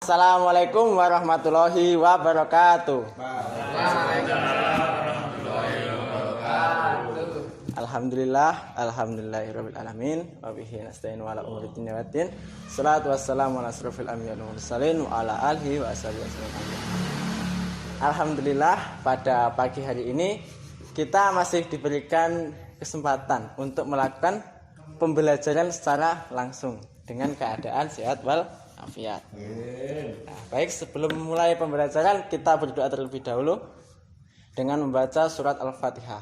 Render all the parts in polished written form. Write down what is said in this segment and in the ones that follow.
Assalamualaikum warahmatullahi wabarakatuh. Alhamdulillahirabbil alamin wa bihi nasta'in wa ala umuri dunya waddin. Shalatu wassalamu ala asrofil anbiya'i wal mursalin wa ala alihi wa ashabihi wasallam. Alhamdulillah, pada pagi hari ini kita masih diberikan kesempatan untuk melakukan pembelajaran secara langsung dengan keadaan sehat wal afiat. Nah, baik, sebelum mulai pembelajaran kita berdoa terlebih dahulu dengan membaca surat Al-Fatihah.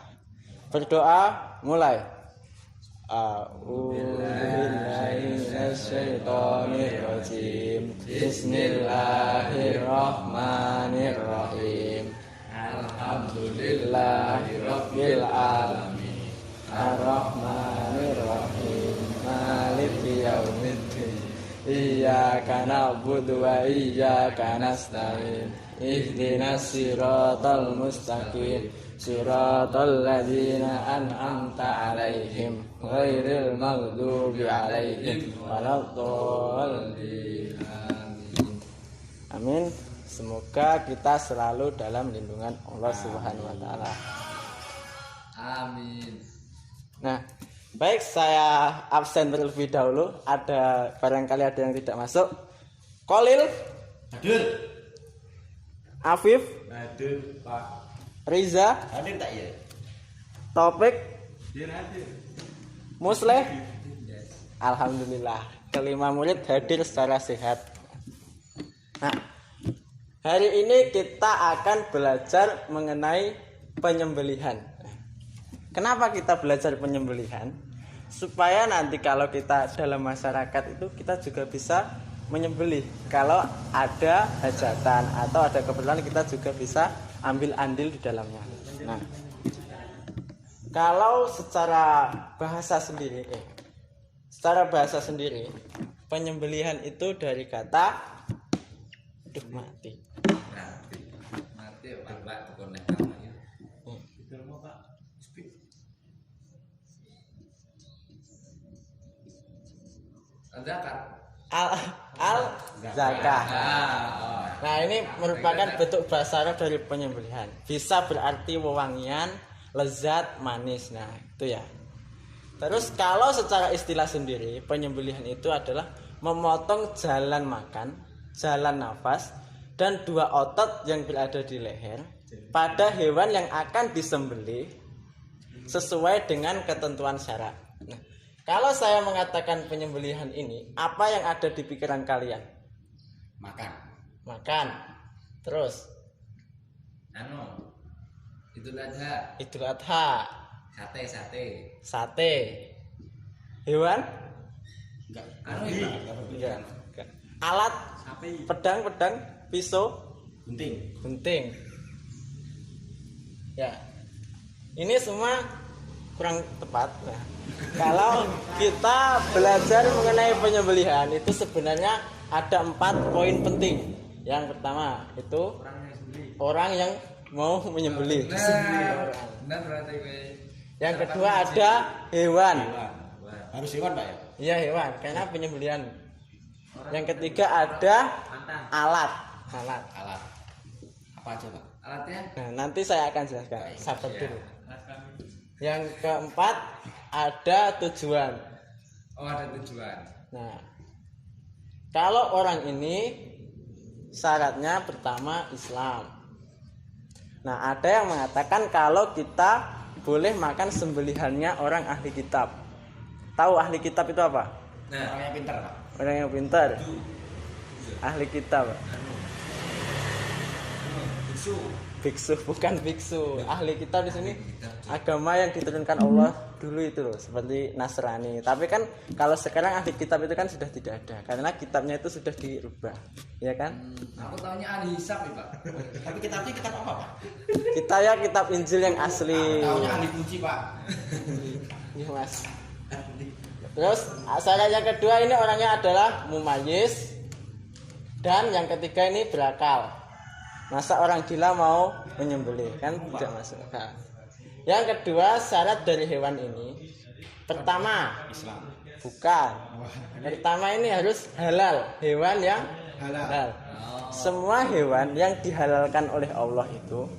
Berdoa mulai. A'udzubillahiminasyaitonirrajim. Bismillahirrahmanirrahim. Alhamdulillahirabbil alamin. Arrahmanirrahim. Maliki yaumiddin. Iyyaka na'budu wa iyyaka nasta'in. Ihdinas siratal mustaqim. Siratal ladzina an'amta 'alaihim ghairil maghdubi 'alaihim waladdallin. Amin. Semoga kita selalu dalam lindungan Allah Subhanahu wa taala. Amin. Nah, baik, saya absen terlebih dahulu. Barangkali ada yang tidak masuk. Kolil Hadir. Afif Hadir, Pak. Riza Hadir tak ya? Topik Hadir. Musleh. Alhamdulillah, kelima murid hadir secara sehat. Nah, hari ini kita akan belajar mengenai penyembelihan. Kenapa kita belajar penyembelihan? Supaya nanti kalau kita dalam masyarakat itu kita juga bisa menyembelih. Kalau ada hajatan atau ada keperluan, kita juga bisa ambil andil di dalamnya. Nah, kalau secara bahasa sendiri, penyembelihan itu dari kata mati. Mati Pak konek namanya. Itu mau Pak. Zakat. Al zakah. Nah, ini merupakan bentuk bahasa Arab dari penyembelihan. Bisa berarti wewangian, lezat, manis. Nah, itu ya. Terus kalau secara istilah sendiri, penyembelihan itu adalah memotong jalan makan, jalan nafas, dan dua otot yang berada di leher pada hewan yang akan disembelih sesuai dengan ketentuan syarak. Nah, kalau saya mengatakan penyembelihan ini, apa yang ada di pikiran kalian? Makan. Terus? Idul Adha. Idul Adha. Sate. Hewan? Enggak. Enggak. Alat? Pedang, pisau, gunting. Ya. Ini semua kurang tepat. Nah, kalau kita belajar mengenai penyembelihan itu sebenarnya ada 4 poin penting. Yang pertama itu orang yang mau menyembelih. Yang kedua ada hewan. Harus hewan Pak ya? Iya, hewan, karena penyembelihan. Yang ketiga ada alat. Apa aja Pak? Alatnya? Nah, nanti saya akan jelaskan. Sabar dulu. Yang keempat ada tujuan. Oh, ada tujuan. Nah, kalau orang ini syaratnya pertama Islam. Nah, ada yang mengatakan kalau kita boleh makan sembelihannya orang ahli kitab. Tahu ahli kitab itu apa? Nah, orang yang pintar Pak. Orang yang pintar. Ahli kitab. Biksu, bukan biksu. Ahli kitab di sini agama yang diturunkan Allah dulu itu loh, seperti Nasrani. Tapi kan kalau sekarang ahli kitab itu kan sudah tidak ada karena kitabnya itu sudah dirubah, ya kan? Aku tahunya ahli hisab nih Pak. Tapi kitabnya kitab apa Pak? Kita ya kitab Injil yang asli. Tahunya ahli kunci Pak. Iya Mas. Terus syarat yang kedua ini orangnya adalah mumayyiz, dan yang ketiga ini berakal. Masa orang gila mau menyembelih, kan tidak masuk akal. Yang kedua syarat dari hewan ini, pertama Islam. Bukan. Pertama ini harus halal, hewan yang Halal. Semua hewan yang dihalalkan oleh Allah itu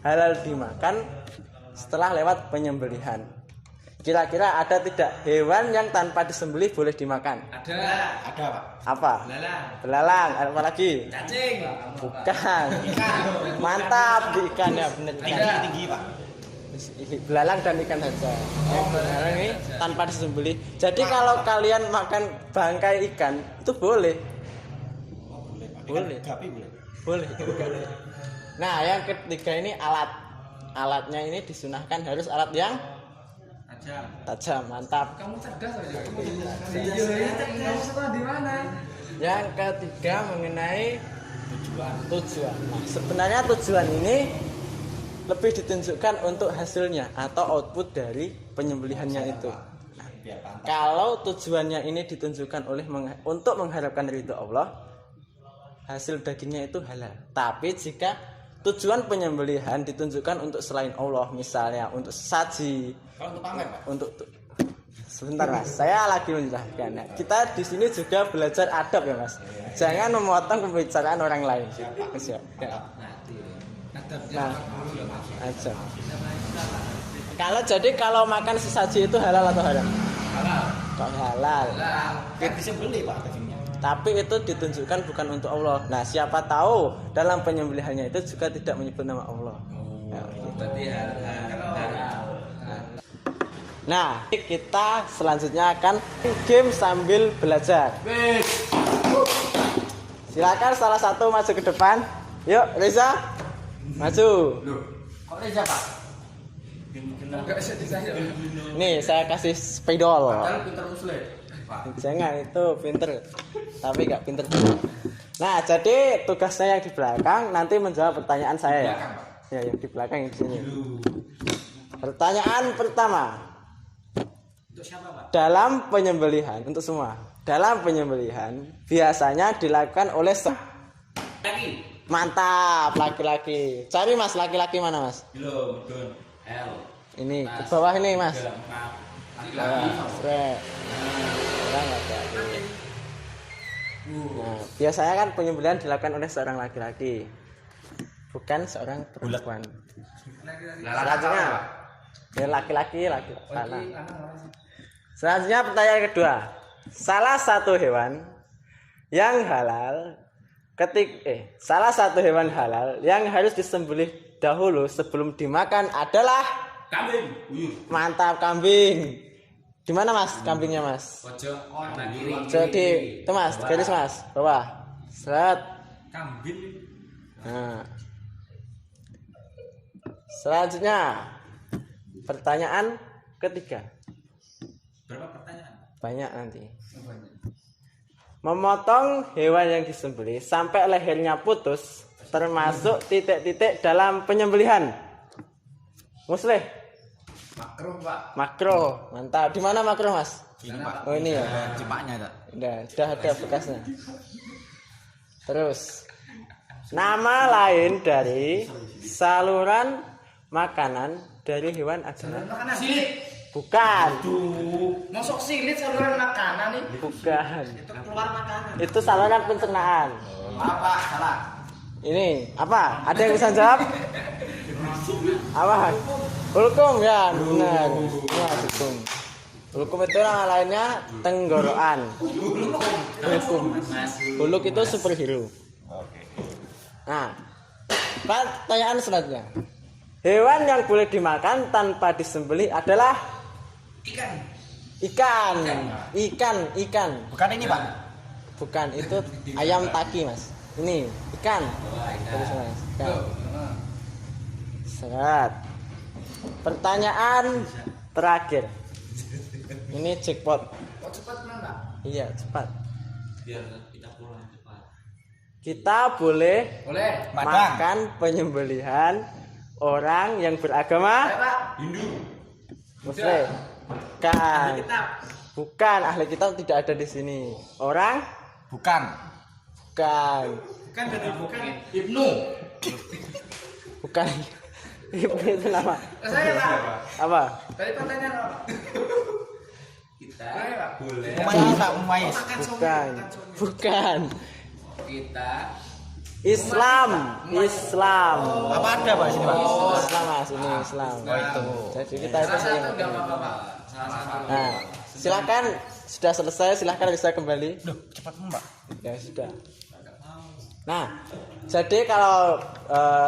halal dimakan setelah lewat penyembelihan. Kira-kira ada tidak hewan yang tanpa disembelih boleh dimakan? Ada Pak. Apa? Belalang. Apa lagi? Cacing. Bukan. Mantap di ikan ya, benar. Tinggi Pak. Belalang dan ikan saja. Belalang ini tanpa disembelih. Jadi kalau kalian makan bangkai ikan itu boleh. Boleh. Gapi boleh. Boleh. Nah, yang ketiga ini alat. Alatnya ini disunahkan harus alat yang tajam. Mantap. Kamu cerdas aja. Kamu sekolah di mana? Yang ketiga mengenai tujuan. Nah, sebenarnya tujuan ini lebih ditunjukkan untuk hasilnya atau output dari penyembelihannya itu. Nah, kalau tujuannya ini ditunjukkan untuk mengharapkan ridho Allah, hasil dagingnya itu halal. Tapi jika tujuan penyembelihan ditunjukkan untuk selain Allah, misalnya untuk sesaji, Kalau untuk pamer Pak. Sebentar Mas, saya lagi menjelaskan. Nah, kita di sini juga belajar adab ya Mas. Jangan memotong pembicaraan orang lain. Siap. Ya. Nah, aja. Kalau makan sesaji itu halal atau haram? Halal. Kok halal? Kan disembelih Pak dagingnya. Tapi itu ditunjukkan bukan untuk Allah. Nah, siapa tahu dalam penyembelihannya itu juga tidak menyebut nama Allah. Berarti halal. Nah, kita selanjutnya akan game sambil belajar. Silakan salah satu maju ke depan. Yuk, Reza. Maju. Kok Reza Pak? Enggak bisa disayang. Nih, saya kasih spidol. Padahal pintar usle. Jangan, itu pinter. Tapi gak pinter. Nah, jadi tugasnya yang di belakang nanti menjawab pertanyaan saya ya. Ya, yang di belakang yang di sini. Pertanyaan pertama. Untuk siapa Pak? Dalam penyembelihan, untuk semua. Dalam penyembelihan biasanya dilakukan oleh Lagi. Mantap, laki-laki. Cari Mas, laki-laki mana Mas? Belum, L. Ini ke bawah ini Mas. Laki-laki. Orang ada. Nah, biasanya kan penyembelihan dilakukan oleh seorang laki-laki, bukan seorang perempuan. Selanjutnya, ya laki-laki. Selanjutnya pertanyaan kedua. Salah satu hewan halal yang harus disembelih dahulu sebelum dimakan adalah Kambing. Mantap, kambing. Di mana Mas kambingnya Mas? Pojok kanan kiri. Jadi itu Mas, garis Mas, bawah. Set. Kambing. Nah. Selanjutnya pertanyaan ketiga. Berapa pertanyaan? Banyak nanti. Memotong hewan yang disembelih sampai lehernya putus termasuk titik-titik dalam penyembelihan. Muslih. Makruh Pak. Makro, mantap. Di mana makro Mas? Ini Pak. Oh ini ya. Jepaknya tak? Udah ada bekasnya. Terus nama lain dari saluran makanan dari hewan adalah Makanan. Silit. bukan. Masuk silit saluran makanan nih. Bukan. Itu keluar makanan. Itu saluran pencernaan. Apa? Salah. Ini apa? Ada yang bisa jawab? Apa? Hulkum ya, benar. Ya, hulkum. Hulkum itu nama lainnya tenggorokan. Hulkum. Huluk itu superhero. Nah, pertanyaan selanjutnya. Hewan yang boleh dimakan tanpa disembelih adalah ikan. Bukan ini Pak. Bukan, itu ayam taki Mas. Ini ikan. Terus Mas. Ikan. Serat. Pertanyaan terakhir. Ini jackpot. Cepat Pak. Iya, cepat. Biar kita pulang cepat. Kita boleh Boleh. makan penyembelihan orang yang beragama Hindu. Muslim. Bukan. Bukan, ahli kitab tidak ada di sini. Orang? Bukan. Bukan. Bukan. Ibnu. Bukan. Ibnu itu nama. Saya Pak. Apa? Tadi pertanyaan apa? Kita boleh. Bukan. Bukan. kita Islam. Apa ada Pak sini Pak? Islam Mas, ini Islam. itu. Jadi kita itu salah satu enggak apa-apa Pak. Salah satu. Nah, silakan sudah selesai, silakan bisa kembali. Duh, cepat Mbak. Ya sudah. Nah, jadi kalau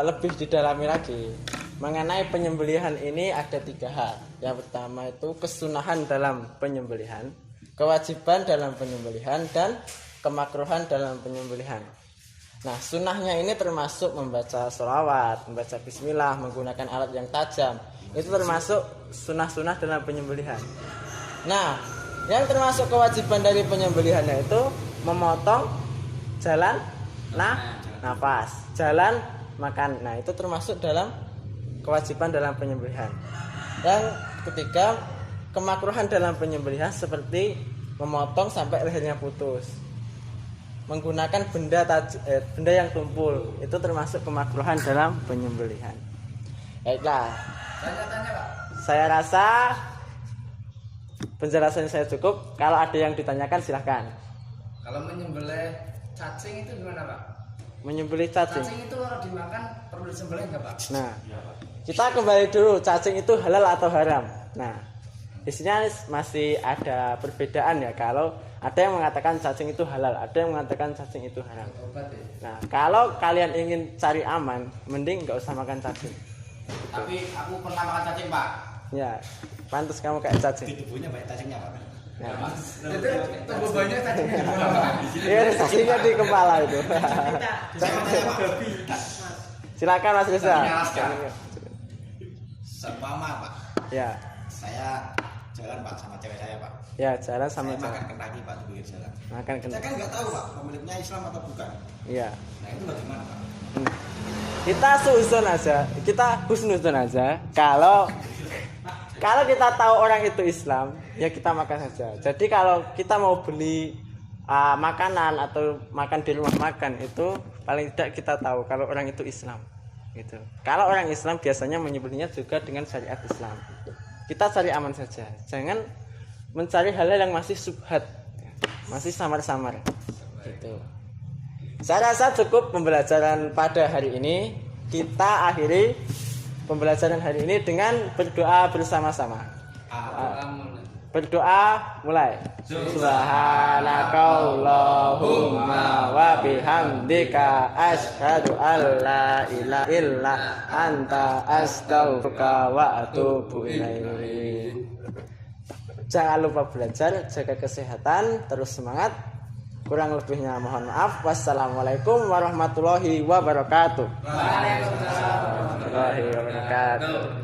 lebih didalami lagi mengenai penyembelihan ini ada 3 hal. Yang pertama itu kesunahan dalam penyembelihan, kewajiban dalam penyembelihan, dan kemakruhan dalam penyembelihan. Nah, sunahnya ini termasuk membaca sholawat, membaca bismillah, menggunakan alat yang tajam. Itu termasuk sunah-sunah dalam penyembelihan. Nah, yang termasuk kewajiban dari penyembelihannya itu memotong jalan nafas, jalan makan. Nah, itu termasuk dalam kewajiban dalam penyembelihan. Yang ketiga, kemakruhan dalam penyembelihan seperti memotong sampai lehernya putus, menggunakan benda yang tumpul, itu termasuk kemakruhan dalam penyembelihan. Baiklah, Tanya-tanya Pak. saya rasa penjelasan saya cukup. Kalau ada yang ditanyakan silahkan. Kalau menyembelih cacing itu gimana Pak? Menyembelih cacing. Cacing itu kalau dimakan perlu disembelih nggak Pak? Nah, kita kembali dulu, cacing itu halal atau haram. Nah, di sini masih ada perbedaan ya. Kalau ada yang mengatakan cacing itu halal, ada yang mengatakan cacing itu haram. Obat ya. Nah, kalau kalian ingin cari aman, mending nggak usah makan cacing. Tapi aku pernah makan cacing Pak. Ya, pantas kamu kayak cacing. Di tubuhnya banyak cacingnya Pak. Ya. Itu tubuh banyak cacingnya di bawah, Pak. Iya, cacingnya di kepala itu. Saya mau tanya Pak. Silakan Mas Reza. Cacingnya Alaska. Seumpama Pak, Ya, saya jalan Pak sama cewek saya Pak. ya jalan sama Saya jalan. makan kentaki Pak di pinggir jalan. Makan Saya kena. kan nggak tahu Pak pemiliknya Islam atau bukan. Iya. Nah itu bagaimana Pak? Kita susun aja, kita husnuzon aja. Kalau kita tahu orang itu Islam, ya kita makan saja. Jadi kalau kita mau beli makanan atau makan di rumah makan, itu paling tidak kita tahu kalau orang itu Islam. Gitu. Kalau orang Islam biasanya menyebutnya juga dengan syariat Islam. Kita cari aman saja, jangan mencari hal-hal yang masih subhat, masih samar-samar. Gitu. Saya rasa cukup pembelajaran pada hari ini. Kita akhiri pembelajaran hari ini dengan berdoa bersama-sama. Berdoa mulai. Subhanakallahumma wa bihamdika asyhadu an la ilaha illa anta astaghfiruka wa atubu ilaik. Jangan lupa belajar, jaga kesehatan, terus semangat. Kurang lebihnya mohon maaf. Wassalamualaikum warahmatullahi wabarakatuh. Waalaikumsalam warahmatullahi wabarakatuh.